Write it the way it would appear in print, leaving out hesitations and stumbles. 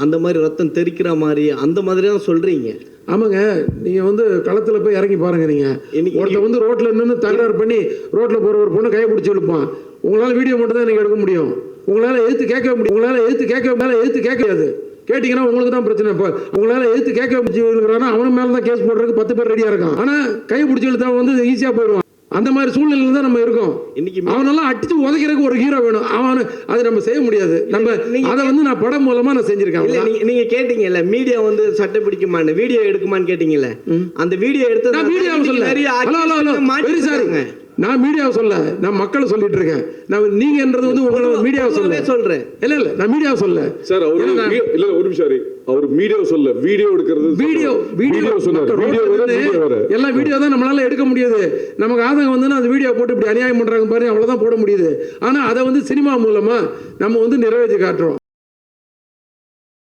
அந்த மாதிரி ரத்தம் தெறிக்கிற மாதிரி அந்த மாதிரி தான் சொல்றீங்க. ஆமாங்க, நீங்கள் வந்து களத்தில் போய் இறங்கி பாருங்க. நீங்கள் ஒருத்தர் வந்து ரோட்டில் நின்று தகராறு பண்ணி ரோட்டில் போகிற ஒரு பொண்ணு கையை பிடிச்சி இழுப்பான். உங்களால் வீடியோ மட்டும் தான் நீங்கள் எடுக்க முடியும். உங்களால் எதிர்த்து கேட்க முடியும். உங்களால் எதிர்த்து கேட்காது. கேட்டிங்கன்னா உங்களுக்கு தான் பிரச்சனை. இப்போ உங்களால் எதிர்த்து கேட்க முடிச்சுக்கிறானா அவன் மேலே தான் கேஸ் போடுறதுக்கு 10 பேர் ரெடியாக இருக்கான். ஆனால் கையை பிடிச்சி இழுத்தா வந்து ஈஸியாக போயிடுவான். அந்த மாதிரி சூழ்நிலையில் தான் நம்ம இருக்கோம். இன்னைக்கு அவனெல்லாம் அடிச்சு உதைக்கிறதுக்கு ஒரு ஹீரோ வேணும். அதை நம்ம செய்ய முடியாது. நம்ம அதை வந்து நான் படம் மூலமா நான் செஞ்சிருக்கேன். நீங்க கேட்டீங்கல்ல மீடியா வந்து சட்டை பிடிக்குமான்னு, வீடியோ எடுக்குமான்னு கேட்டீங்கல்ல. அந்த வீடியோ எடுத்து நான் வீடியோவை சொல்ல. வெரி சாரிங்க, நான் மீடியாவை சொல்ல, நான் மக்களை சொல்லிட்டு இருக்கேன். நான் நீங்கன்றது வந்து உங்களை மீடியாவை சொல்றேன். இல்ல நான் மீடியாவை சொல்ல சார். அவர் இல்ல ஒரு நிமிஷம், அவர் மீடியாவை சொல்ல, வீடியோ எடுக்கிறது வீடியோ சொன்னார். எல்லாம் வீடியோ தான் நம்மளால எடுக்க முடியாது. நமக்கு ஆதங்கம் வந்து அந்த வீடியோ போட்டு இப்படி அநியாயம் பண்றாங்க பாரு, அவ்வளவுதான் போட முடியுது. ஆனா அதை வந்து சினிமா மூலமா நம்ம வந்து நிறைவேற்றி காட்டுறோம்.